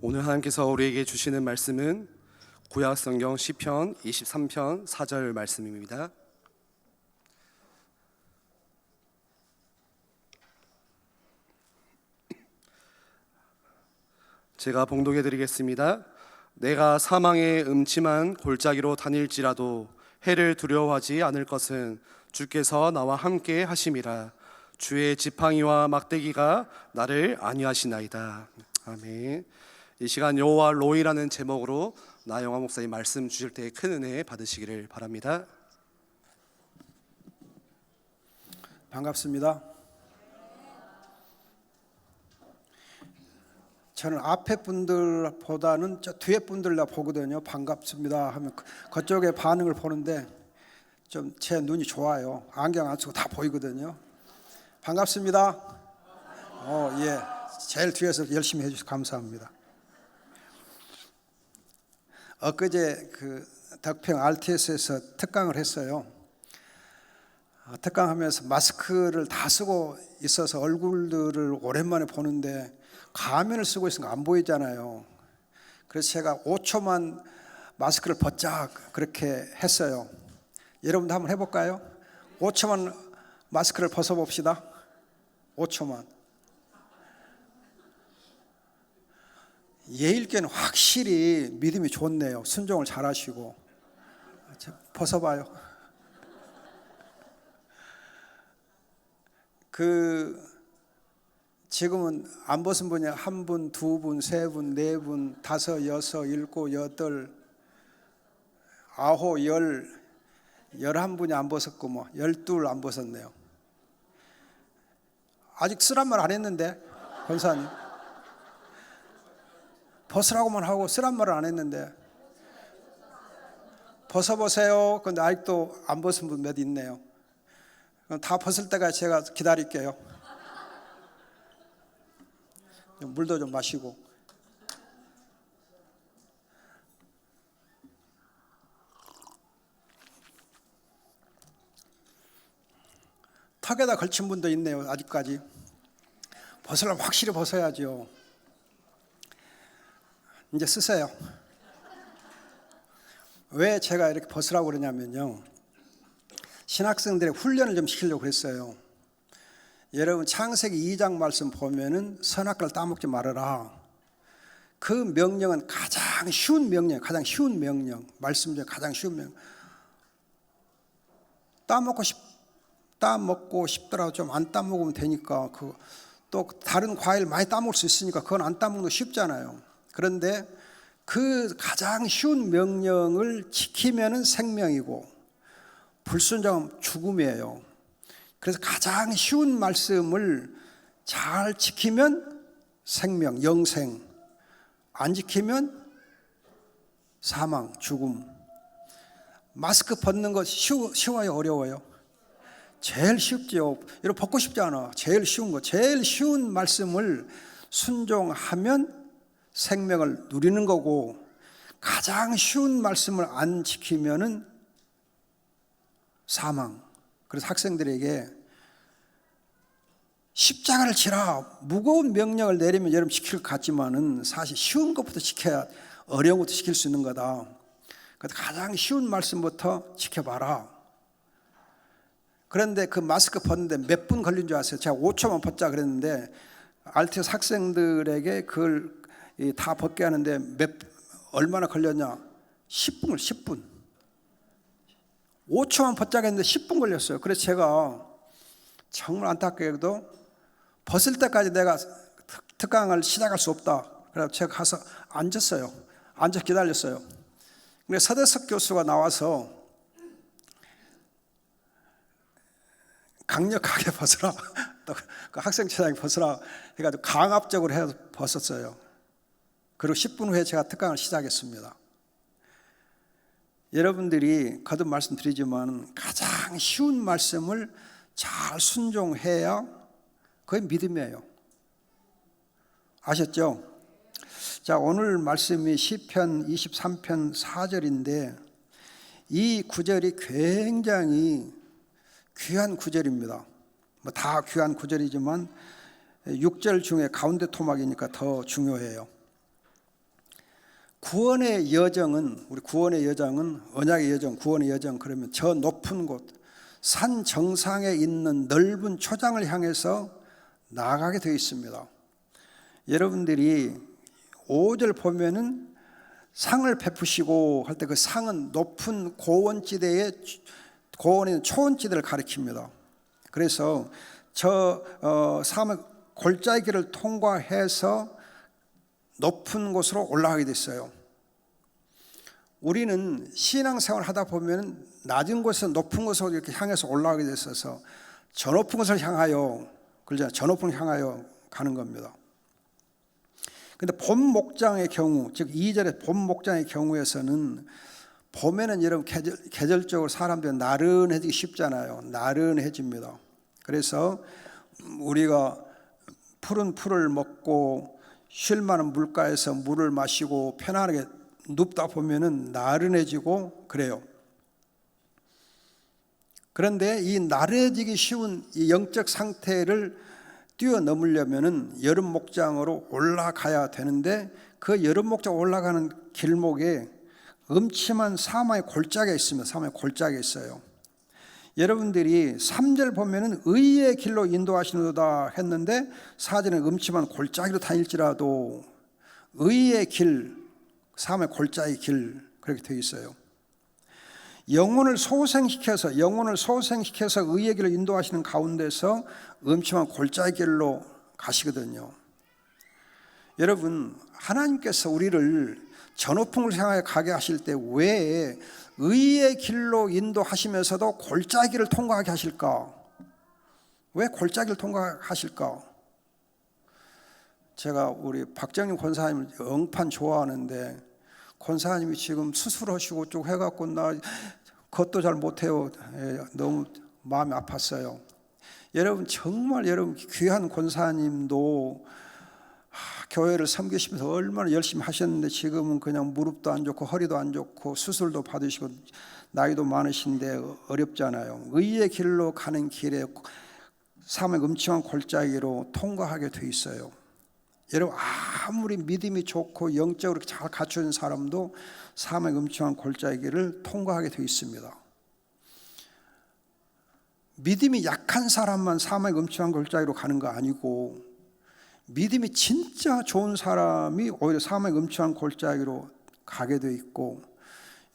오늘 하나님께서 우리에게 주시는 말씀은 구약성경 시편 23편 4절 말씀입니다. 제가 봉독해 드리겠습니다. 내가 사망의 음침한 골짜기로 다닐지라도 해를 두려워하지 않을 것은 주께서 나와 함께 하심이라. 주의 지팡이와 막대기가 나를 안위하시나이다. 아멘. 이 시간 여호와 로이라는 제목으로 나영화 목사님 말씀 주실 때 큰 은혜 받으시기를 바랍니다. 반갑습니다. 저는 앞에 분들보다는 저 뒤에 분들 다 보거든요. 반갑습니다 하면 그쪽에 반응을 보는데 좀 제 눈이 좋아요. 안경 안 쓰고 다 보이거든요. 반갑습니다. 예, 제일 뒤에서 열심히 해주셔서 감사합니다. 엊그제 덕평 RTS에서 특강을 했어요. 특강하면서 마스크를 다 쓰고 있어서 얼굴들을 오랜만에 보는데 가면을 쓰고 있으니까 안 보이잖아요. 그래서 제가 5초만 마스크를 벗자 그렇게 했어요. 여러분도 한번 해볼까요? 5초만 마스크를 벗어봅시다. 5초만. 예일께는 확실히 믿음이 좋네요. 순종을 잘하시고. 벗어봐요. 지금은 안 벗은 분이 한 분, 두 분, 세 분, 네 분, 다섯, 여섯, 일곱, 여덟, 아홉, 11분이 안 벗었고 12 안 벗었네요. 아직 쓰란 말 안 했는데 권사님. 벗으라고만 하고 쓰란 말을 안 했는데 벗어보세요. 근데 아직도 안 벗은 분 몇 있네요. 그럼 다 벗을 때까지 제가 기다릴게요. 물도 좀 마시고. 턱에다 걸친 분도 있네요. 아직까지. 벗으려면 확실히 벗어야죠. 이제 쓰세요. 왜 제가 이렇게 벗으라고 그러냐면요, 신학생들의 훈련을 좀 시키려고 그랬어요. 여러분 창세기 2장 말씀 보면은 선악과를 따먹지 말아라. 그 명령은 가장 쉬운 명령, 말씀 중에 가장 쉬운 명령. 따먹고 싶더라도 좀 안 따먹으면 되니까, 또 다른 과일 많이 따먹을 수 있으니까 그건 안 따먹는 거 쉽잖아요. 그런데 그 가장 쉬운 명령을 지키면은 생명이고 불순종하면 죽음이에요. 그래서 가장 쉬운 말씀을 잘 지키면 생명, 영생, 안 지키면 사망, 죽음. 마스크 벗는 거 쉬워요, 어려워요? 제일 쉽죠. 여러분 벗고 싶지 않아. 제일 쉬운 거, 제일 쉬운 말씀을 순종하면 생명을 누리는 거고, 가장 쉬운 말씀을 안 지키면은 사망. 그래서 학생들에게 십자가를 지라, 무거운 명령을 내리면 여러분 지킬 것 같지만은 사실 쉬운 것부터 지켜야 어려운 것도 지킬 수 있는 거다. 그래서 가장 쉬운 말씀부터 지켜봐라. 그런데 그 마스크 벗는데 몇 분 걸린 줄 아세요? 제가 5초만 벗자 그랬는데 RTS 학생들에게 그걸 다 벗게 하는데 얼마나 걸렸냐? 10분. 5초만 벗자고 했는데 10분 걸렸어요. 그래서 제가 정말 안타깝게도 벗을 때까지 내가 특강을 시작할 수 없다. 그래서 제가 가서 앉았어요. 앉아 기다렸어요. 근데 서대석 교수가 나와서 강력하게 벗으라. 또 그 학생체장이 벗으라 해가지고 강압적으로 해서 벗었어요. 그리고 10분 후에 제가 특강을 시작했습니다. 여러분들이 거듭 말씀드리지만 가장 쉬운 말씀을 잘 순종해야 그게 믿음이에요. 아셨죠? 자, 오늘 말씀이 시편 23편 4절인데 이 구절이 굉장히 귀한 구절입니다. 다 귀한 구절이지만 6절 중에 가운데 토막이니까 더 중요해요. 구원의 여정은, 우리 구원의 여정은, 언약의 여정, 구원의 여정, 그러면 저 높은 곳, 산 정상에 있는 넓은 초장을 향해서 나아가게 되어 있습니다. 여러분들이 5절 보면은 상을 베푸시고 할 때 그 상은 높은 고원지대에, 고원에 있는 초원지대를 가리킵니다. 그래서 저 삶의 골짜기 길을 통과해서 높은 곳으로 올라가게 됐어요. 우리는 신앙생활 하다 보면 낮은 곳에서 높은 곳으로 이렇게 향해서 올라가게 됐어서 저 높은 곳을 향하여, 그러잖아요. 저 높은 곳을 향하여 가는 겁니다. 근데 봄 목장의 경우, 즉 2절의 봄 목장의 경우에서는 봄에는 여러분 계절적으로 사람들이 나른해지기 쉽잖아요. 나른해집니다. 그래서 우리가 푸른 풀을 먹고 쉴 만한 물가에서 물을 마시고 편안하게 눕다 보면은 나른해지고 그래요. 그런데 이 나른해지기 쉬운 이 영적 상태를 뛰어넘으려면은 여름 목장으로 올라가야 되는데, 그 여름 목장 올라가는 길목에 음침한 사망의 골짜기가 있습니다. 사망의 골짜기가 있어요. 여러분들이 3절 보면은 의의 길로 인도하시는도다 했는데 4절은 음침한 골짜기로 다닐지라도, 의의 길, 사망의 골짜기 길, 그렇게 되어 있어요. 영혼을 소생시켜서 의의 길로 인도하시는 가운데서 음침한 골짜기 길로 가시거든요. 여러분, 하나님께서 우리를 저 높은 곳을 향하여 가게 하실 때 왜 의의 길로 인도하시면서도 골짜기를 통과하게 하실까? 왜 골짜기를 통과하실까? 제가 우리 박정림 권사님을 영판 좋아하는데, 권사님이 지금 수술하시고 쭉 해갖고 나 그것도 잘 못해요. 너무 마음이 아팠어요. 여러분, 정말 여러분 귀한 권사님도 교회를 섬기시면서 얼마나 열심히 하셨는데 지금은 그냥 무릎도 안 좋고 허리도 안 좋고 수술도 받으시고 나이도 많으신데 어렵잖아요. 의의 길로 가는 길에 삶의 음침한 골짜기로 통과하게 돼 있어요. 여러분, 아무리 믿음이 좋고 영적으로 잘 갖춰진 사람도 삶의 음침한 골짜기를 통과하게 돼 있습니다. 믿음이 약한 사람만 삶의 음침한 골짜기로 가는 거 아니고, 믿음이 진짜 좋은 사람이 오히려 삶의 음침한 골짜기로 가게 돼 있고,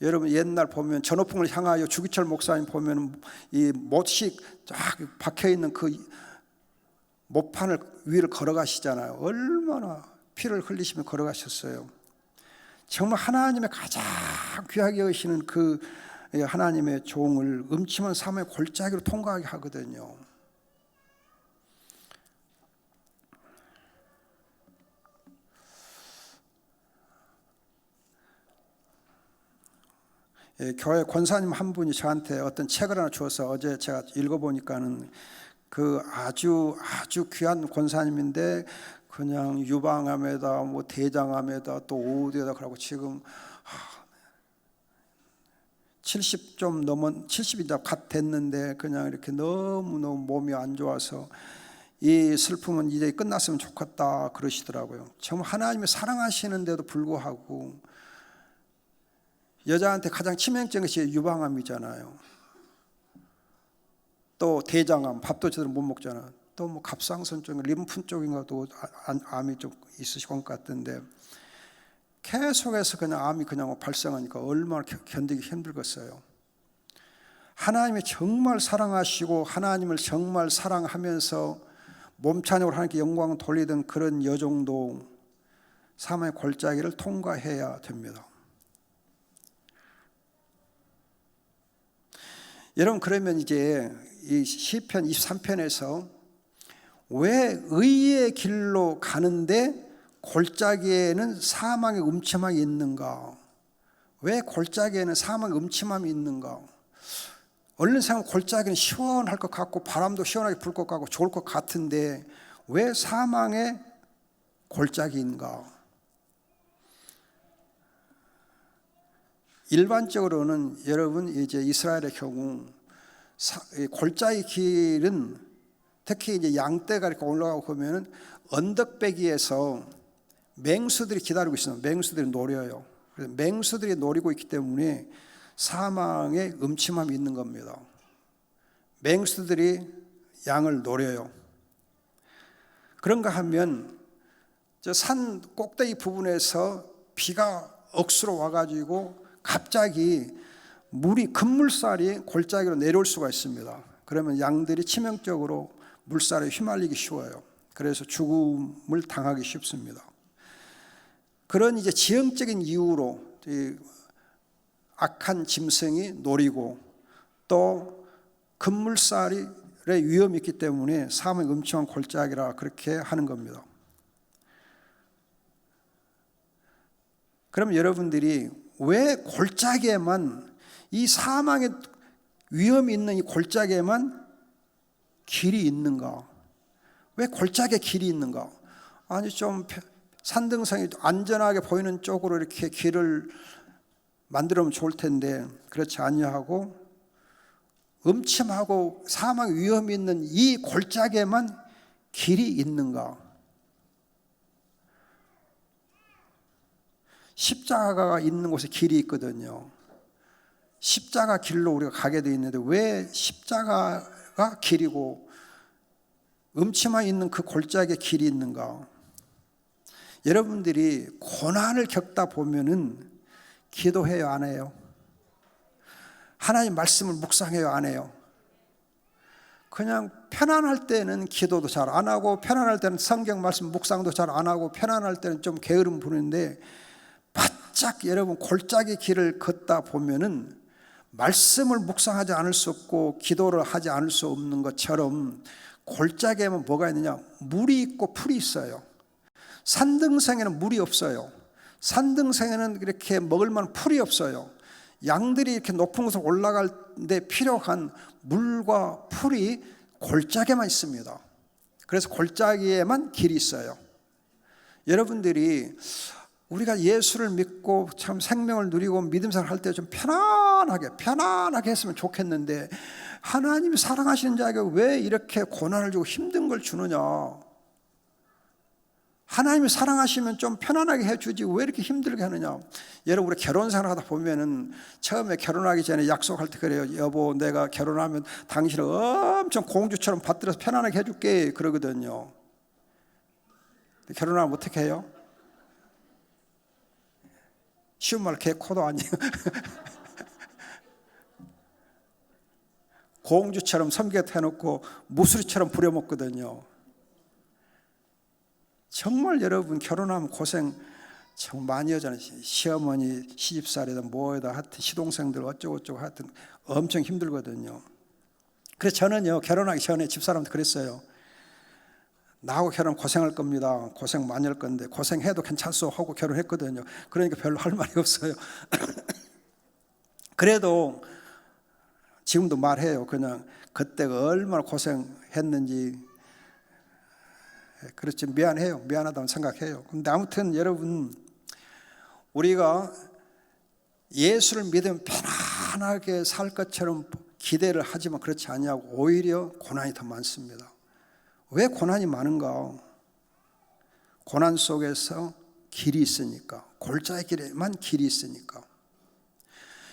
여러분 옛날 보면 저 높은 걸 향하여 주기철 목사님 보면 이 못이 쫙 박혀 있는 그 못판을 위를 걸어가시잖아요. 얼마나 피를 흘리시며 걸어가셨어요. 정말 하나님의 가장 귀하게 여기시는 그 하나님의 종을 음침한 삶의 골짜기로 통과하게 하거든요. 교회 권사님 한 분이 저한테 어떤 책을 하나 주어서 어제 제가 읽어보니까는 그 아주 귀한 권사님인데 그냥 유방암에다 뭐 대장암에다 또 오후대에다 그러고 지금 70 좀 넘은 70이 갓 됐는데 그냥 이렇게 너무너무 몸이 안 좋아서 이 슬픔은 이제 끝났으면 좋겠다 그러시더라고요. 정말 하나님이 사랑하시는데도 불구하고 여자한테 가장 치명적인 것이 유방암이잖아요. 또 대장암, 밥도 제대로 못 먹잖아. 또 뭐 갑상선 쪽인가 림프 쪽인가도 암이 좀 있으신 것 같던데 계속해서 그냥 암이 그냥 발생하니까 얼마나 견디기 힘들겠어요. 하나님이 정말 사랑하시고 하나님을 정말 사랑하면서 몸찬으로 하나님께 영광을 돌리던 그런 여종도 삶의 골짜기를 통과해야 됩니다. 여러분, 그러면 이제 이 시편 23편에서 왜 의의 길로 가는데 골짜기에는 사망의 음침함이 있는가? 왜 골짜기에는 사망의 음침함이 있는가? 얼른 생각 골짜기는 시원할 것 같고 바람도 시원하게 불 것 같고 좋을 것 같은데 왜 사망의 골짜기인가? 일반적으로는 여러분 이제 이스라엘의 경우 골짜기 길은 특히 이제 양떼가 이렇게 올라가고 보면은 언덕배기에서 맹수들이 기다리고 있어요. 맹수들이 노려요. 그래서 맹수들이 노리고 있기 때문에 사망의 음침함이 있는 겁니다. 맹수들이 양을 노려요. 그런가 하면 저 산 꼭대기 부분에서 비가 억수로 와가지고 갑자기 급물살이 골짜기로 내려올 수가 있습니다. 그러면 양들이 치명적으로 물살에 휘말리기 쉬워요. 그래서 죽음을 당하기 쉽습니다. 그런 이제 지형적인 이유로 악한 짐승이 노리고 또 급물살의 위험이 있기 때문에 사망의 음침한 골짜기라 그렇게 하는 겁니다. 그럼 여러분들이 왜 골짜기에만, 이 사망의 위험이 있는 이 골짜기에만 길이 있는가? 왜 골짜기에 길이 있는가? 아니 좀 산등성이 안전하게 보이는 쪽으로 이렇게 길을 만들면 좋을 텐데 그렇지 아니하고 음침하고 사망 위험이 있는 이 골짜기에만 길이 있는가? 십자가가 있는 곳에 길이 있거든요. 십자가 길로 우리가 가게 돼 있는데 왜 십자가가 길이고 음침함이 있는 그 골짜기에 길이 있는가? 여러분들이 고난을 겪다 보면은 기도해요, 안 해요? 하나님 말씀을 묵상해요, 안 해요? 그냥 편안할 때는 기도도 잘 안 하고 편안할 때는 성경 말씀 묵상도 잘 안 하고 편안할 때는 좀 게으름 부리는데 바짝 여러분 골짜기 길을 걷다 보면은 말씀을 묵상하지 않을 수 없고 기도를 하지 않을 수 없는 것처럼 골짜기에는 뭐가 있느냐? 물이 있고 풀이 있어요. 산등성에는 물이 없어요. 산등성에는 이렇게 먹을 만한 풀이 없어요. 양들이 이렇게 높은 곳으로 올라갈 때 필요한 물과 풀이 골짜기에만 있습니다. 그래서 골짜기에만 길이 있어요. 여러분들이 우리가 예수를 믿고 참 생명을 누리고 믿음 생활 할 때 좀 편안하게 했으면 좋겠는데 하나님이 사랑하시는 자에게 왜 이렇게 고난을 주고 힘든 걸 주느냐? 하나님이 사랑하시면 좀 편안하게 해주지 왜 이렇게 힘들게 하느냐? 여러분 우리 결혼 생활 하다 보면은 처음에 결혼하기 전에 약속할 때 그래요. 여보 내가 결혼하면 당신을 엄청 공주처럼 받들어서 편안하게 해줄게 그러거든요. 결혼하면 어떻게 해요? 쉬운 말 개코도 아니에요. 공주처럼 섬기게 해놓고 무수리처럼 부려먹거든요. 정말 여러분 결혼하면 고생 정말 많이 하잖아요. 시어머니 시집살이다 뭐에다 하여튼 시동생들 어쩌고저쩌고 하여튼 엄청 힘들거든요. 그래서 저는요 결혼하기 전에 집사람한테 그랬어요. 나하고 결혼 고생할 겁니다. 고생 많이 할 건데 고생해도 괜찮소 하고 결혼했거든요. 그러니까 별로 할 말이 없어요. 그래도 지금도 말해요. 그냥 그때가 얼마나 고생했는지. 그렇지 미안해요. 미안하다고 생각해요. 근데 아무튼 여러분 우리가 예수를 믿으면 편안하게 살 것처럼 기대를 하지만 그렇지 아니하고 오히려 고난이 더 많습니다. 왜 고난이 많은가? 고난 속에서 길이 있으니까, 골짜기 길에만 길이 있으니까.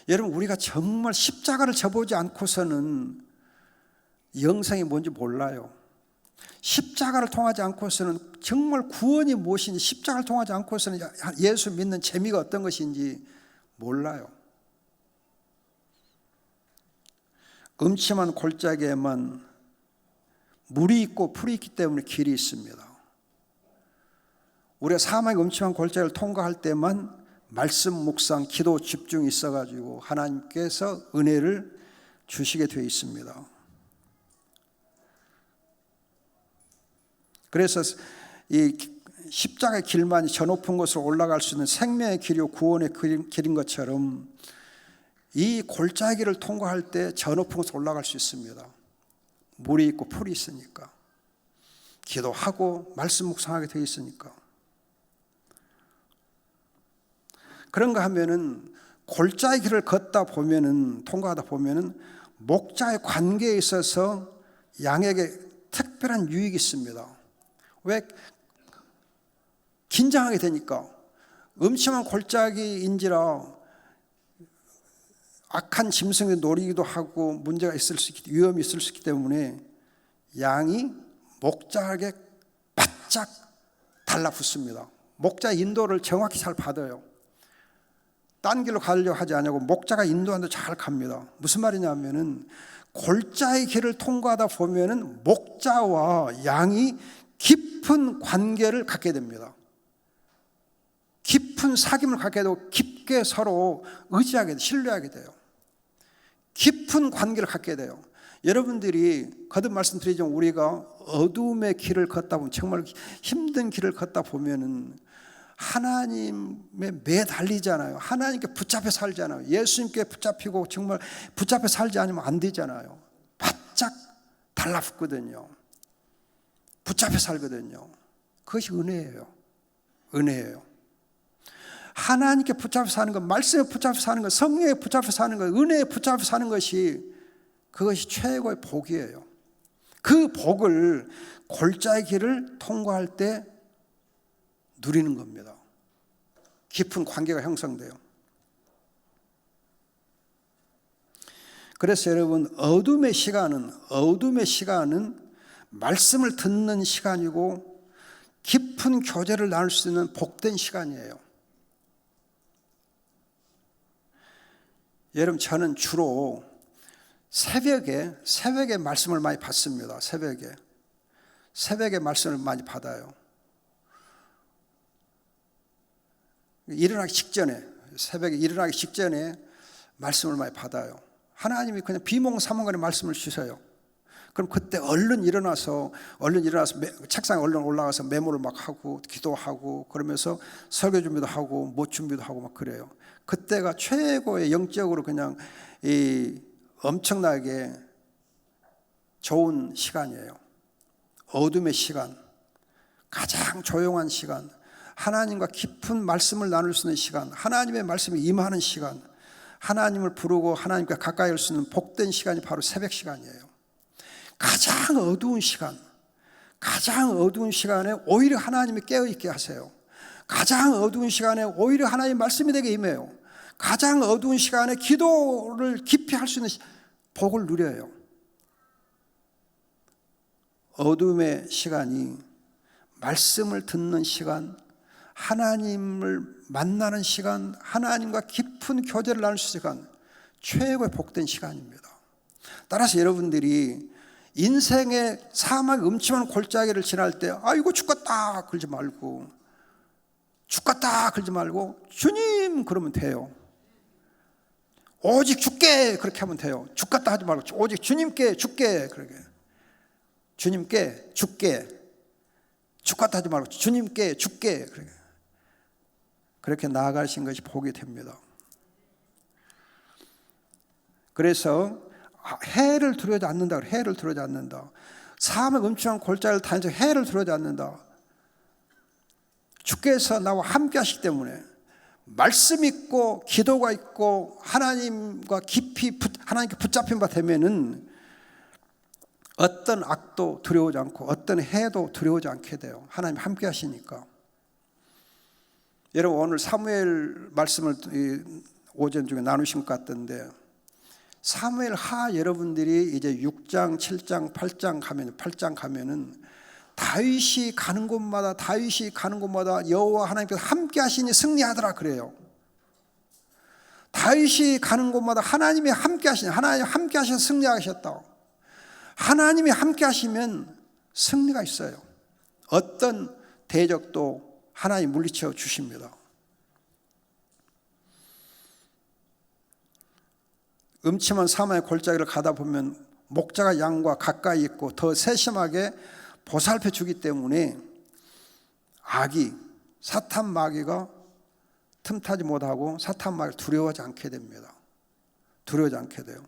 여러분 우리가 정말 십자가를 져보지 않고서는 영생이 뭔지 몰라요. 십자가를 통하지 않고서는 정말 구원이 무엇인지, 십자가를 통하지 않고서는 예수 믿는 재미가 어떤 것인지 몰라요. 음침한 골짜기에만 물이 있고 풀이 있기 때문에 길이 있습니다. 우리가 사망의 음침한 골짜기를 통과할 때만 말씀 묵상, 기도 집중이 있어가지고 하나님께서 은혜를 주시게 되어 있습니다. 그래서 이 십자가의 길만이 저 높은 곳으로 올라갈 수 있는 생명의 길이요 구원의 길인 것처럼 이 골짜기를 통과할 때 저 높은 곳으로 올라갈 수 있습니다. 물이 있고 풀이 있으니까, 기도하고 말씀 묵상하게 되어 있으니까. 그런가 하면은 골짜기 길을 걷다 보면은, 통과하다 보면은 목자의 관계에 있어서 양에게 특별한 유익이 있습니다. 왜? 긴장하게 되니까. 음침한 골짜기인지라 악한 짐승이 노리기도 하고 문제가 있을 수 있기, 위험이 있을 수 있기 때문에 양이 목자에게 바짝 달라붙습니다. 목자 인도를 정확히 잘 받아요. 딴 길로 가려고 하지 않냐고 목자가 인도하는데 잘 갑니다. 무슨 말이냐면은 골짜기 길을 통과하다 보면은 목자와 양이 깊은 관계를 갖게 됩니다. 깊은 사귐을 갖게 되고 깊게 서로 의지하게 돼요. 신뢰하게 돼요. 깊은 관계를 갖게 돼요. 여러분들이 거듭 말씀드리지만 우리가 어둠의 길을 걷다 보면 정말 힘든 길을 걷다 보면은 하나님에 매달리잖아요. 하나님께 붙잡혀 살잖아요. 예수님께 붙잡히고 정말 붙잡혀 살지 않으면 안 되잖아요. 바짝 달라붙거든요. 붙잡혀 살거든요. 그것이 은혜예요. 은혜예요. 하나님께 붙잡혀 사는 것, 말씀에 붙잡혀 사는 것, 성령에 붙잡혀 사는 것, 은혜에 붙잡혀 사는 것이 그것이 최고의 복이에요. 그 복을 골짜기 길을 통과할 때 누리는 겁니다. 깊은 관계가 형성돼요. 그래서 여러분 어둠의 시간은 말씀을 듣는 시간이고 깊은 교제를 나눌 수 있는 복된 시간이에요. 여러분 저는 주로 새벽에 말씀을 많이 받습니다. 새벽에 말씀을 많이 받아요. 새벽에 일어나기 직전에 말씀을 많이 받아요. 하나님이 그냥 비몽사몽간에 말씀을 주셔요. 그럼 그때 얼른 일어나서 책상에 얼른 올라가서 메모를 막 하고 기도하고 그러면서 설교 준비도 하고 못 준비도 하고 막 그래요. 그때가 최고의 영적으로 그냥 엄청나게 좋은 시간이에요. 어둠의 시간, 가장 조용한 시간, 하나님과 깊은 말씀을 나눌 수 있는 시간, 하나님의 말씀이 임하는 시간, 하나님을 부르고 하나님과 가까이 할 수 있는 복된 시간이 바로 새벽 시간이에요. 가장 어두운 시간에 오히려 하나님이 깨어있게 하세요. 가장 어두운 시간에 오히려 하나님의 말씀이 되게 임해요. 가장 어두운 시간에 기도를 깊이 할 수 있는 복을 누려요. 어둠의 시간이 말씀을 듣는 시간, 하나님을 만나는 시간, 하나님과 깊은 교제를 나눌 수 있는 시간, 최고의 복된 시간입니다. 따라서 여러분들이 인생의 사막의 음침한 골짜기를 지날 때 아이고 죽겠다 그러지 말고 주님 그러면 돼요. 오직 주께 그렇게 하면 돼요. 죽겠다 하지 말고 오직 주님께 주께 그러게. 주님께 주께 죽겠다 하지 말고 주님께 주께 그렇게 나아가신 것이 복이 됩니다. 그래서 해를 두려워하지 않는다. 해를 두려워하지 않는다. 사막의 음침한 골짜기를 다니면서 해를 두려워하지 않는다. 주께서 나와 함께 하시기 때문에 말씀 있고 기도가 있고 하나님과 깊이 하나님께 붙잡힌 바 되면은 어떤 악도 두려워하지 않고 어떤 해도 두려워하지 않게 돼요. 하나님 함께 하시니까. 여러분 오늘 사무엘 말씀을 오전 중에 나누신 것 같던데 사무엘 하 여러분들이 이제 6장, 7장, 8장 가면은 다윗이 가는 곳마다 여호와 하나님께서 함께 하시니 승리하더라 그래요. 다윗이 가는 곳마다 하나님이 함께 하시니 하나님 함께 하셔서 승리하셨다. 하나님이 함께 하시면 승리가 있어요. 어떤 대적도 하나님 물리쳐 주십니다. 음침한 사막의 골짜기를 가다 보면 목자가 양과 가까이 있고 더 세심하게 보살펴 주기 때문에 사탄 마귀가 틈타지 못하고 사탄 마귀를 두려워하지 않게 됩니다. 두려워하지 않게 돼요.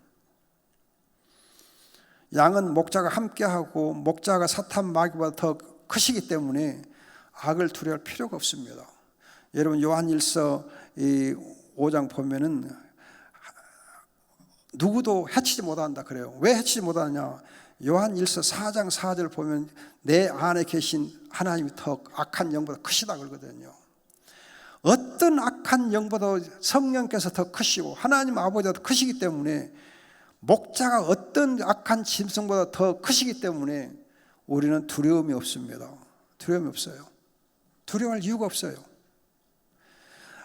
양은 목자가 함께하고 목자가 사탄 마귀보다 더 크시기 때문에 악을 두려워할 필요가 없습니다. 여러분 요한일서 5장 보면은 누구도 해치지 못한다 그래요. 왜 해치지 못하느냐? 요한일서 4장 4절 보면 내 안에 계신 하나님이 더 악한 영보다 크시다 그러거든요. 어떤 악한 영보다 성령께서 더 크시고 하나님 아버지가 더 크시기 때문에, 목자가 어떤 악한 짐승보다 더 크시기 때문에 우리는 두려움이 없습니다. 두려움이 없어요. 두려워할 이유가 없어요.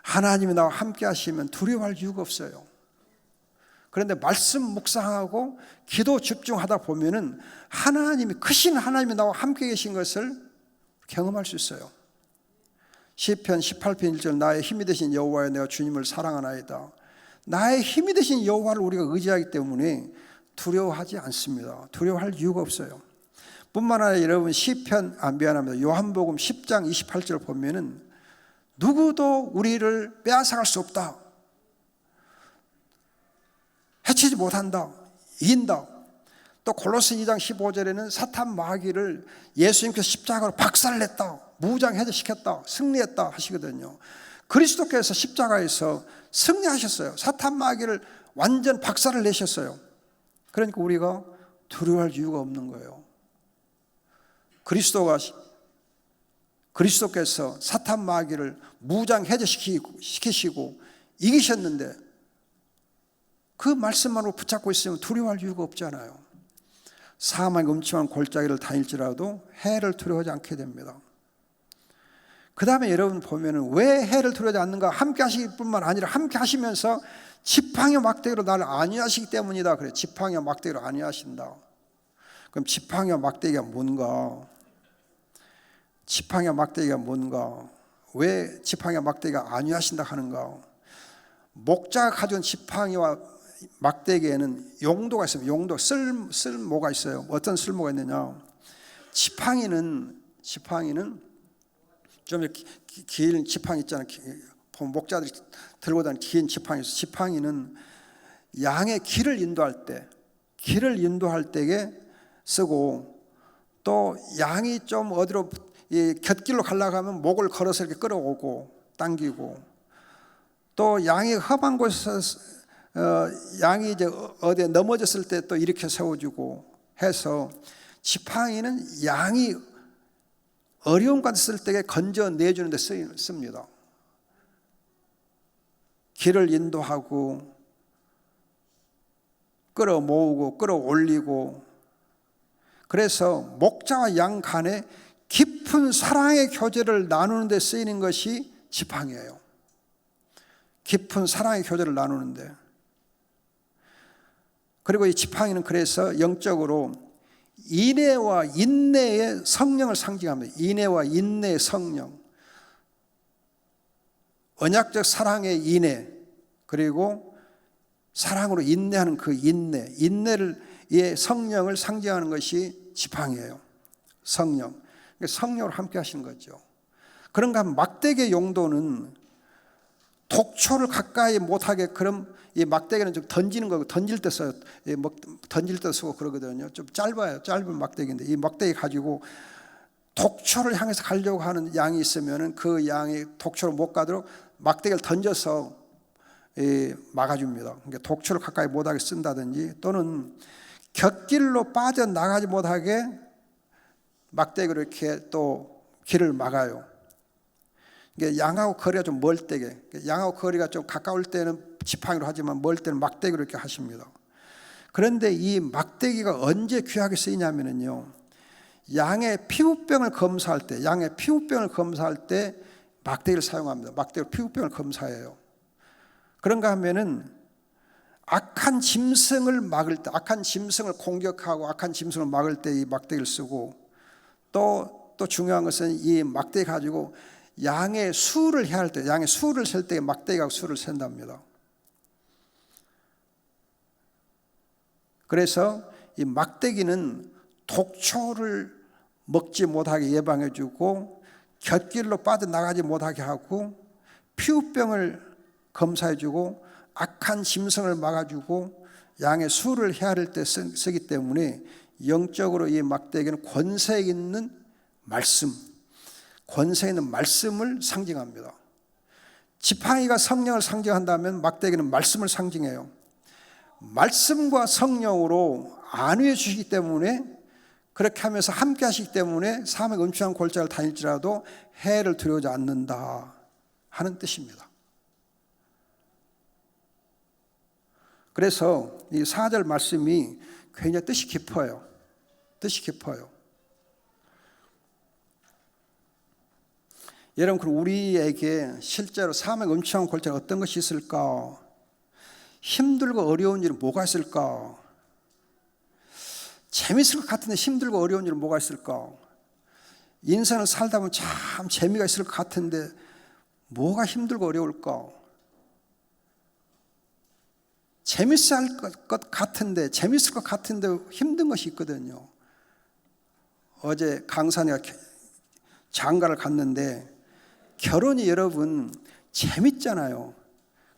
하나님이 나와 함께 하시면 두려워할 이유가 없어요. 그런데 말씀 묵상하고 기도 집중하다 보면은 하나님이, 크신 하나님이 나와 함께 계신 것을 경험할 수 있어요. 시편 18편 1절, 나의 힘이 되신 여호와여, 내가 주님을 사랑하나이다. 나의 힘이 되신 여호와를 우리가 의지하기 때문에 두려워하지 않습니다. 두려워할 이유가 없어요. 뿐만 아니라 여러분, 미안합니다. 요한복음 10장 28절 보면은 누구도 우리를 빼앗아갈 수 없다, 해치지 못한다, 이긴다. 또 골로새 2장 15절에는 사탄 마귀를 예수님께서 십자가로 박살냈다, 무장해제시켰다, 승리했다 하시거든요. 그리스도께서 십자가에서 승리하셨어요. 사탄 마귀를 완전 박살을 내셨어요. 그러니까 우리가 두려워할 이유가 없는 거예요. 그리스도께서 사탄 마귀를 무장해제시키시고 이기셨는데 그 말씀만으로 붙잡고 있으면 두려워할 이유가 없잖아요. 사망의 음침한 골짜기를 다닐지라도 해를 두려워하지 않게 됩니다. 그 다음에 여러분 보면은 왜 해를 두려워하지 않는가? 함께 하시기 뿐만 아니라 함께 하시면서 지팡이와 막대기로 나를 안위하시기 때문이다. 그래, 지팡이와 막대기로 안위하신다. 그럼 지팡이와 막대기가 뭔가? 지팡이와 막대기가 뭔가? 왜 지팡이와 막대기가 안위하신다 하는가? 목자가 가져온 지팡이와 막대기에는 용도가 있습니다. 용도, 쓸모가 있어요. 어떤 쓸모가 있느냐? 지팡이는 좀 이렇게 긴 지팡이 있잖아요. 목자들이 들고 다니는 긴 지팡이. 지팡이는 양의 길을 인도할 때에 쓰고, 또 양이 좀 어디로 곁길로 가려고 하면 목을 걸어서 이렇게 끌어오고 당기고, 또 양이 험한 곳에서 양이 이제 어디에 넘어졌을 때 또 이렇게 세워주고 해서, 지팡이는 양이 어려운 곳에 있을 때 건져내주는 데 씁니다. 길을 인도하고 끌어모으고 끌어올리고, 그래서 목자와 양 간에 깊은 사랑의 교제를 나누는 데 쓰이는 것이 지팡이에요. 깊은 사랑의 교제를 나누는데. 그리고 이 지팡이는 그래서 영적으로 인애와 인내의 성령을 상징합니다. 인애와 인내의 성령, 언약적 사랑의 인애, 그리고 사랑으로 인내하는 그 인내를 성령을 상징하는 것이 지팡이에요. 성령, 성령으로 함께 하시는 거죠. 그런가 하면 막대기의 용도는 독초를 가까이 못하게, 그럼 이 막대기는 좀 던지는 거고, 던질 때 써요. 던질 때 쓰고 그러거든요. 좀 짧아요. 짧은 막대기인데 이 막대기 가지고 독초를 향해서 가려고 하는 양이 있으면은 그 양이 독초를 못 가도록 막대기를 던져서 막아줍니다. 그러니까 독초를 가까이 못하게 쓴다든지, 또는 곁길로 빠져나가지 못하게 막대기로 이렇게 또 길을 막아요. 양하고 거리가 좀 멀 때게, 양하고 거리가 좀 가까울 때는 지팡이로 하지만 멀 때는 막대기로 이렇게 하십니다. 그런데 이 막대기가 언제 귀하게 쓰이냐면요, 양의 피부병을 검사할 때 막대기를 사용합니다. 막대기로 피부병을 검사해요. 그런가 하면은 악한 짐승을 막을 때, 악한 짐승을 공격하고 악한 짐승을 막을 때 이 막대기를 쓰고, 또 중요한 것은 이 막대기 가지고 양의 수를 해야 할 때, 양의 수를 셀 때 막대기가 수를 센답니다. 그래서 이 막대기는 독초를 먹지 못하게 예방해 주고, 곁길로 빠져나가지 못하게 하고, 피부병을 검사해 주고, 악한 짐승을 막아주고, 양의 수를 헤아릴 때 쓰기 때문에 영적으로 이 막대기는 권세 있는 말씀, 권세 있는 말씀을 상징합니다. 지팡이가 성령을 상징한다면 막대기는 말씀을 상징해요. 말씀과 성령으로 안위해 주시기 때문에, 그렇게 하면서 함께 하시기 때문에 사망의 음침한 골짜기를 다닐지라도 해를 두려워하지 않는다 하는 뜻입니다. 그래서 이 4절 말씀이 굉장히 뜻이 깊어요. 뜻이 깊어요. 여러분, 그럼 우리에게 실제로 사망의 음침한 골짜기 어떤 것이 있을까? 힘들고 어려운 일은 뭐가 있을까? 재밌을 것 같은데 힘들고 어려운 일은 뭐가 있을까? 인생을 살다 보면 참 재미가 있을 것 같은데 뭐가 힘들고 어려울까? 재밌을 것 같은데 힘든 것이 있거든요. 어제 강산에 장가를 갔는데 결혼이 여러분 재밌잖아요.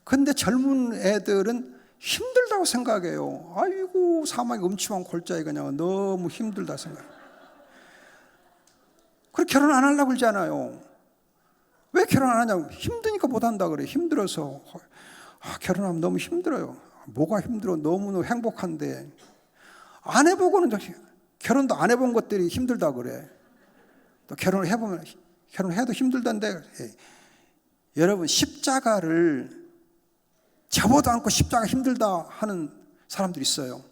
근데 젊은 애들은 힘들다고 생각해요. 아이고, 사막의 음침한 골짜기 그냥 너무 힘들다 생각해요. 그래 결혼 안 하려고 그러잖아요. 왜 결혼 안 하냐고. 힘드니까 못 한다 그래. 힘들어서. 결혼하면 너무 힘들어요. 뭐가 힘들어. 너무너무 행복한데. 안 해보고는 결혼도 안 해본 것들이 힘들다 그래. 또 결혼을 해보면 결혼해도 힘들던데. 여러분, 십자가를 접어도 않고 십자가 힘들다 하는 사람들이 있어요.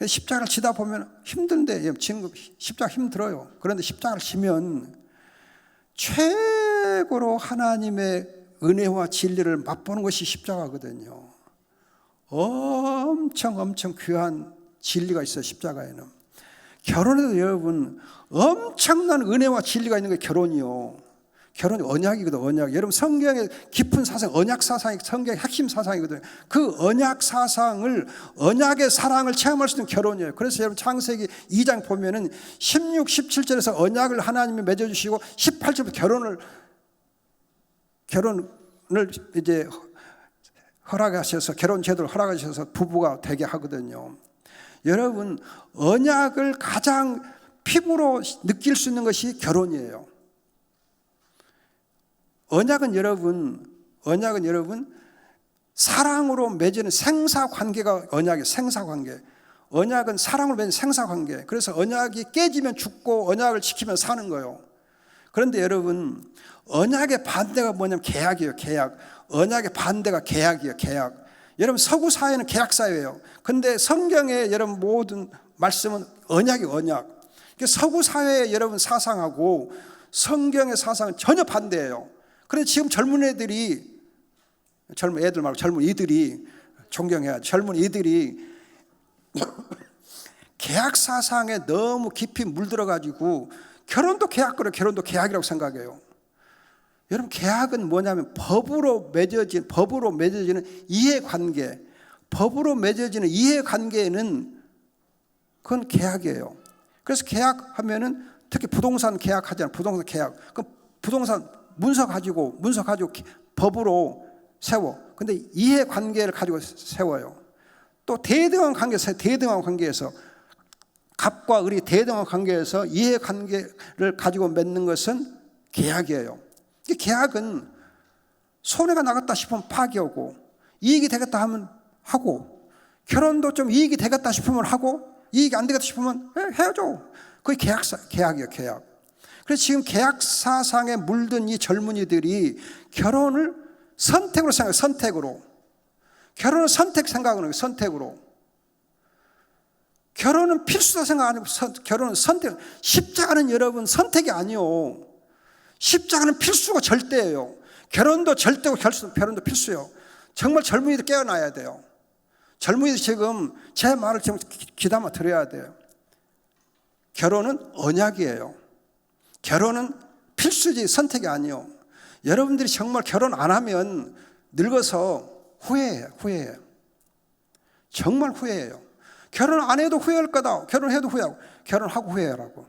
십자가를 지다 보면 힘든데, 지금 십자가 힘들어요. 그런데 십자가를 지면 최고로 하나님의 은혜와 진리를 맛보는 것이 십자가거든요. 엄청 귀한 진리가 있어요, 십자가에는. 결혼에도 여러분 엄청난 은혜와 진리가 있는 게 결혼이요. 결혼이 언약이거든, 언약. 여러분, 성경의 깊은 사상, 언약 사상이 성경의 핵심 사상이거든요. 그 언약 사상을, 언약의 사랑을 체험할 수 있는 결혼이에요. 그래서 여러분, 창세기 2장 보면은 16, 17절에서 언약을 하나님이 맺어주시고 18절부터 결혼을 이제 허락하셔서, 결혼 제도를 허락하셔서 부부가 되게 하거든요. 여러분, 언약을 가장 피부로 느낄 수 있는 것이 결혼이에요. 언약은 여러분 사랑으로 맺는 생사관계가 언약이에요. 생사관계. 언약은 사랑으로 맺는 생사관계. 그래서 언약이 깨지면 죽고 언약을 지키면 사는 거예요. 그런데 여러분, 언약의 반대가 뭐냐면 계약이에요. 계약. 언약의 반대가 계약이에요. 계약. 여러분, 서구 사회는 계약 사회예요. 근데 성경의 여러분 모든 말씀은 언약이에요. 언약. 서구 사회의 여러분 사상하고 성경의 사상은 전혀 반대예요. 그런데 지금 젊은 애들이, 젊은 애들 말고 젊은 이들이, 존경해야죠. 젊은 이들이 계약 사상에 너무 깊이 물들어가지고 결혼도 계약거래, 결혼도 계약이라고 생각해요. 여러분, 계약은 뭐냐면 법으로 맺어지는 이해관계. 법으로 맺어지는 이해관계는 그건 계약이에요. 그래서 계약하면은 특히 부동산 계약하잖아요. 부동산 계약. 그 부동산 문서 가지고 법으로 세워. 근데 이해관계를 가지고 세워요. 또 대등한 관계에서 갑과 을이 대등한 관계에서 이해관계를 가지고 맺는 것은 계약이에요. 이 계약은 손해가 나갔다 싶으면 파기하고, 이익이 되겠다 하면 하고, 결혼도 좀 이익이 되겠다 싶으면 하고, 이익이 안 되겠다 싶으면 헤어져. 그게 계약이에요, 계약. 그래서 지금 계약 사상에 물든 이 젊은이들이 결혼을 선택으로 생각해요. 선택으로. 결혼은 생각하는 거예요. 선택으로. 결혼은 필수다 생각 안 하고 결혼은 선택. 십자가는 여러분 선택이 아니요. 십자가는 필수고 절대예요. 결혼도 절대고 결혼도 필수예요. 정말 젊은이들 깨어나야 돼요. 젊은이들 지금 제 말을 지금 귀담아 들어야 돼요. 결혼은 언약이에요. 결혼은 필수지 선택이 아니요. 여러분들이 정말 결혼 안 하면 늙어서 후회해요. 정말 후회해요. 결혼 안 해도 후회할 거다. 결혼해도 후회하고. 결혼하고 후회하라고.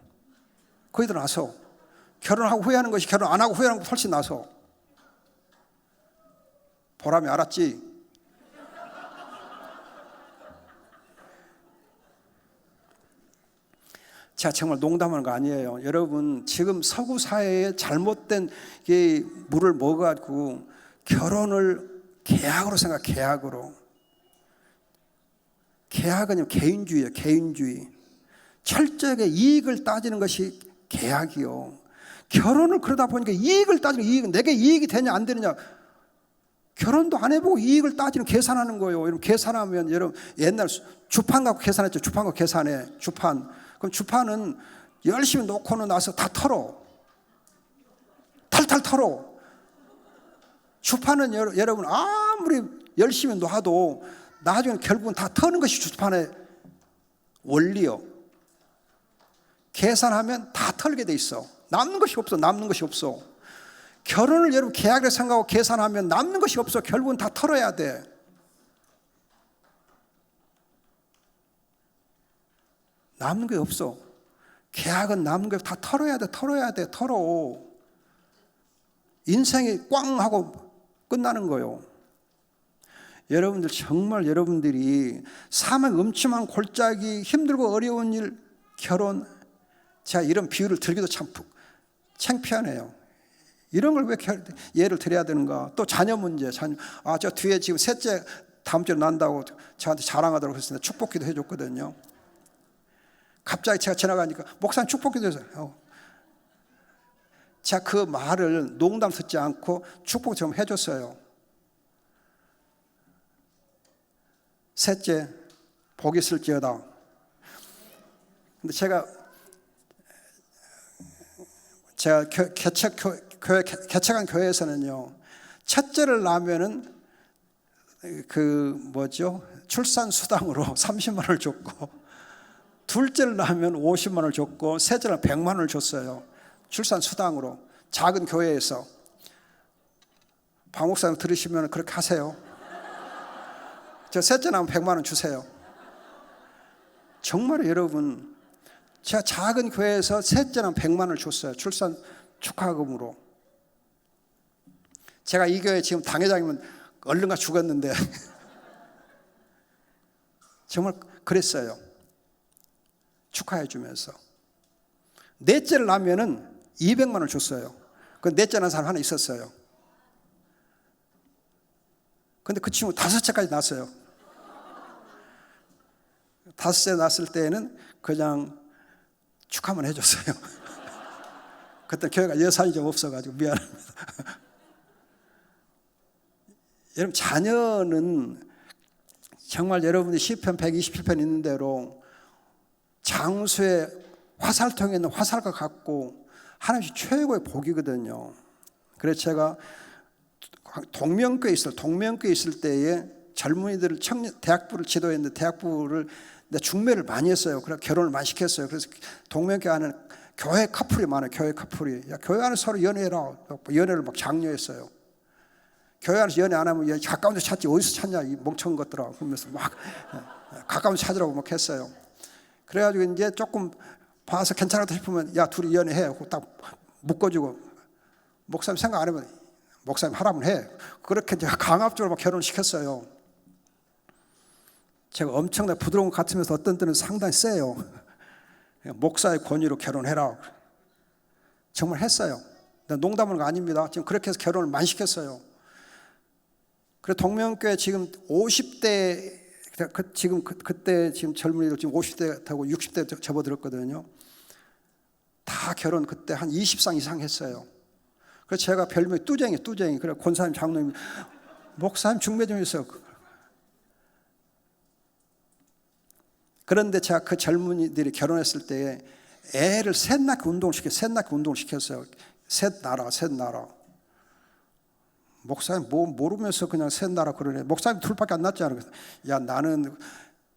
거기들 나서. 결혼하고 후회하는 것이 결혼 안 하고 후회하는 것보다 훨씬 나서. 보람이 알았지? 제가 정말 농담하는 거 아니에요. 여러분, 지금 서구 사회에 잘못된 물을 먹어가지고 결혼을 계약으로 생각해. 계약은 개인주의예요. 개인주의. 철저하게 이익을 따지는 것이 계약이요. 결혼을 그러다 보니까 이익을 따지는, 내게 이익이 되냐 안 되느냐, 결혼도 안 해보고 이익을 따지는, 계산하는 거예요. 여러분 계산하면, 여러분 옛날 주판 갖고 계산했죠. 주판 갖고 계산해. 주판. 그럼 주판은 열심히 놓고는 나서 다 털어. 탈탈 털어. 주판은 여러분 아무리 열심히 놔도 나중에 결국은 다 터는 것이 주판의 원리요. 계산하면 다 털게 돼 있어. 남는 것이 없어. 남는 것이 없어. 결혼을 여러분 계약을 생각하고 계산하면 남는 것이 없어. 결국은 다 털어야 돼. 남는 게 없어. 계약은 남는 거 다 털어야 돼. 털어야 돼. 털어. 인생이 꽝 하고 끝나는 거예요. 여러분들 정말 여러분들이 사망 음침한 골짜기, 힘들고 어려운 일, 결혼, 제가 이런 비유를 들기도 참 창피하네요. 이런 걸 왜 예를 드려야 되는가? 또 자녀 문제, 자녀. 저 뒤에 지금 셋째 다음 주에 난다고 저한테 자랑하더라고 했는데 축복기도 해줬거든요. 갑자기 제가 지나가니까 목사님 축복기도 해줘요. 제가 그 말을 농담 듣지 않고 축복처럼 해줬어요. 셋째, 복이 있을지어다. 근데 제가 개척한 교회에서는요, 첫째를 낳으면은 출산 수당으로 30만 원을 줬고, 둘째를 낳으면 50만 원을 줬고, 셋째를 100만 원을 줬어요. 출산 수당으로. 작은 교회에서. 박 목사님 들으시면 그렇게 하세요. 저 셋째 낳으면 100만 원 주세요. 정말 여러분, 제가 작은 교회에서 셋째 낳으면 100만 원을 줬어요. 출산 축하금으로. 제가 이 교회 지금 당회장이면 얼른가 죽었는데 정말 그랬어요. 축하해 주면서. 넷째를 낳으면은 200만 원을 줬어요. 그 넷째 낳은 사람 하나 있었어요. 근데 그 친구 5째까지 낳았어요. 5째 낳았을 때에는 그냥 축하만 해줬어요. 그때 교회가 예산이 좀 없어가지고 미안합니다. 여러분, 자녀는 정말 여러분이 시편 127편 있는 대로 장수의 화살통에 있는 화살과 같고 하나님 최고의 복이거든요. 그래서 제가 동명교에 있을 때에 젊은이들을 대학부를 지도했는데 대학부를 중매를 많이 했어요. 그래서 결혼을 많이 시켰어요. 그래서 동명교 안에 교회 커플이 많아요. 교회 커플이. 야, 교회 안에 서로 연애해라. 연애를 막 장려했어요. 교회 안에서 연애 안 하면 가까운 데 찾지 어디서 찾냐 이 멍청한 것들아. 그러면서 막 가까운 데 찾으라고 막 했어요. 그래가지고 이제 조금 봐서 괜찮았다 싶으면 야 둘이 연애해 하고 딱 묶어주고 목사님 생각 안 해보면 목사님 하라면 해. 그렇게 제가 강압적으로 막 결혼시켰어요. 제가 엄청나게 부드러운 것 같으면서 어떤 때는 상당히 세요. 목사의 권위로 결혼해라. 정말 했어요. 농담은 거 아닙니다. 지금 그렇게 해서 결혼을 많이 시켰어요. 그래서 동명교회 지금 50대 그때 지금 젊은이들 지금 50대 되고 60대 접어들었거든요. 다 결혼 그때 한 20상 이상 했어요. 그래서 제가 별명이 뚜쟁이. 그래 권사님 장로님 목사님 중매 좀 했어요. 그런데 제가 그 젊은이들이 결혼했을 때 애를 셋 낳기 운동을 시켰어요. 셋 낳아라. 목사님 뭐 모르면서 그냥 셋 낳아라 그러네. 목사님 둘밖에 안 낳지 않아요. 야 나는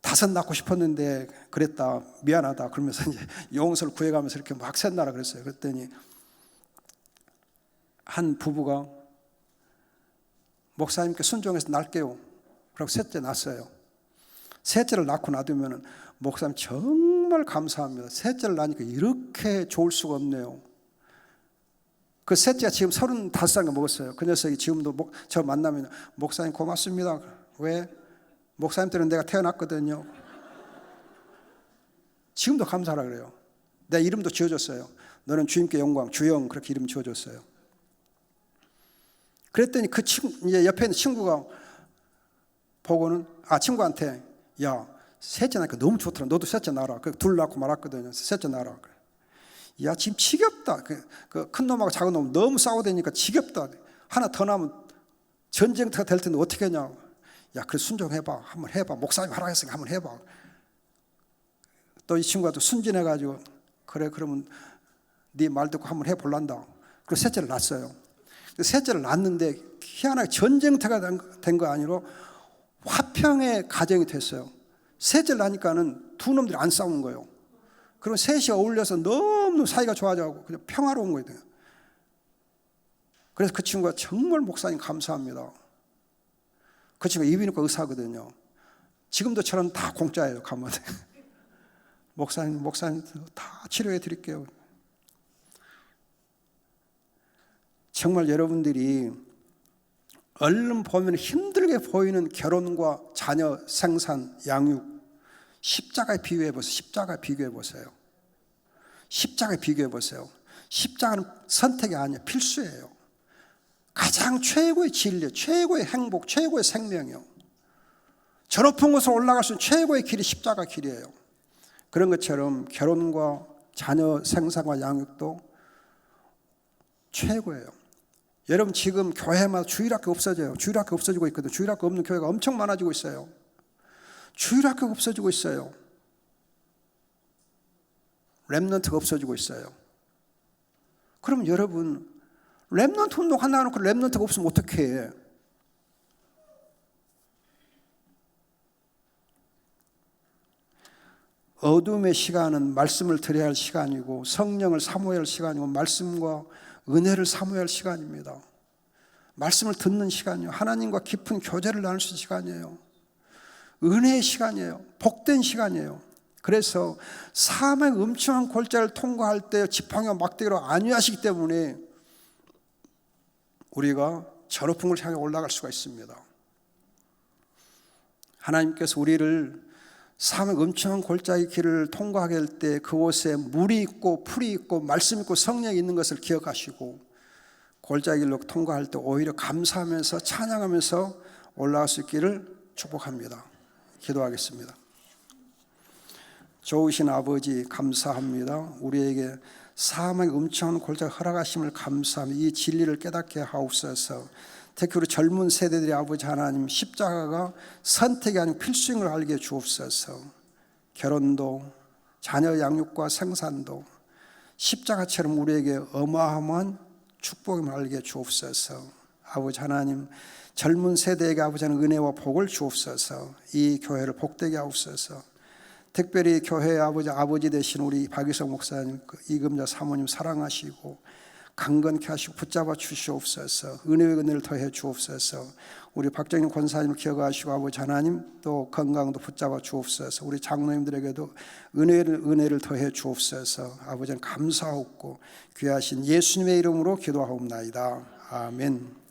5 낳고 싶었는데 그랬다. 미안하다. 그러면서 이제 용서를 구해가면서 이렇게 막 셋 낳아라 그랬어요. 그랬더니 한 부부가 목사님께 순종해서 낳을게요. 그리고 셋째 낳았어요. 셋째를 낳고 놔두면 목사님 정말 감사합니다. 셋째를 낳으니까 이렇게 좋을 수가 없네요. 그 셋째가 지금 35살인가 먹었어요. 그 녀석이 지금도 저 만나면 목사님 고맙습니다. 왜? 목사님 때는 내가 태어났거든요. 지금도 감사하라 그래요. 내 이름도 지어줬어요. 너는 주님께 영광, 주영 그렇게 이름 지어줬어요. 그랬더니 그 친구, 이제 옆에 있는 친구가 보고는 친구한테 야 셋째 낳으니까 너무 좋더라. 너도 셋째 낳아라. 둘 낳고 말았거든요. 셋째 낳아라. 야 지금 지겹다. 그 큰 놈하고 작은 놈 너무 싸우다니까 지겹다. 하나 더 나면 전쟁터가 될 텐데 어떻게 하냐. 야 그래 순종해봐. 한번 해봐. 목사님 하라고 했으니까 한번 해봐. 또 이 친구가 또 순진해가지고 그래 그러면 네 말 듣고 한번 해볼란다. 그리고 셋째를 낳았어요. 셋째를 낳았는데 희한하게 전쟁터가 된 거 아니로 화평의 가정이 됐어요. 셋째를 낳으니까는 두 놈들이 안 싸우는 거예요. 그럼 셋이 어울려서 너무 사이가 좋아져가고 그냥 평화로운 거예요. 그래서 그 친구가 정말 목사님 감사합니다. 그 친구가 이비인후과 의사거든요. 지금도 저는 다 공짜예요. 가면 목사님 다 치료해 드릴게요. 정말 여러분들이 얼른 보면 힘들게 보이는 결혼과 자녀 생산, 양육 십자가에 비교해 보세요. 십자가에 비교해 보세요. 십자가에 비교해 보세요. 십자가는 선택이 아니에요. 필수예요. 가장 최고의 진리, 최고의 행복, 최고의 생명이요. 저 높은 곳으로 올라갈 수 있는 최고의 길이 십자가 길이에요. 그런 것처럼 결혼과 자녀 생산과 양육도 최고예요. 여러분 지금 교회마다 주일학교 없어져요. 주일학교 없어지고 있거든요. 주일학교 없는 교회가 엄청 많아지고 있어요. 주일학교가 없어지고 있어요. 렘넌트가 없어지고 있어요. 그럼 여러분 렘넌트 운동 하나 놓고 렘넌트가 없으면 어떻게 해? 어둠의 시간은 말씀을 드려야 할 시간이고 성령을 사모해야 할 시간이고 말씀과 은혜를 사모해야 할 시간입니다. 말씀을 듣는 시간이에요. 하나님과 깊은 교제를 나눌 수 있는 시간이에요. 은혜의 시간이에요. 복된 시간이에요. 그래서 사망의 음침한 골짜기를 통과할 때 지팡이와 막대기로 안위하시기 때문에 우리가 저 높은 곳을 향해 올라갈 수가 있습니다. 하나님께서 우리를 사망의 음침한 골짜기 길을 통과하게 할 때 그곳에 물이 있고 풀이 있고 말씀이 있고 성령이 있는 것을 기억하시고 골짜기 길로 통과할 때 오히려 감사하면서 찬양하면서 올라갈 수 있기를 축복합니다. 기도하겠습니다. 좋으신 아버지 감사합니다. 우리에게 사망의 음침한 골짜기 허락하심을 감사합니다. 이 진리를 깨닫게 하옵소서. 특히 우리 젊은 세대들의 아버지 하나님 십자가가 선택이 아니고 필수인 걸 알게 주옵소서. 결혼도 자녀 양육과 생산도 십자가처럼 우리에게 어마어마한 축복임을 알게 주옵소서. 아버지 하나님 젊은 세대에게 아버지 하나님 은혜와 복을 주옵소서. 이 교회를 복되게 하옵소서. 특별히 교회의 아버지 되신 우리 박유성 목사님, 이금자 사모님 사랑하시고 강건케 하시고 붙잡아 주시옵소서. 은혜의 은혜를 더해 주옵소서. 우리 박정인 권사님을 기억하시고 아버지 하나님 또 건강도 붙잡아 주옵소서. 우리 장로님들에게도 은혜를 더해 주옵소서. 아버지는 감사하옵고 귀하신 예수님의 이름으로 기도하옵나이다. 아멘.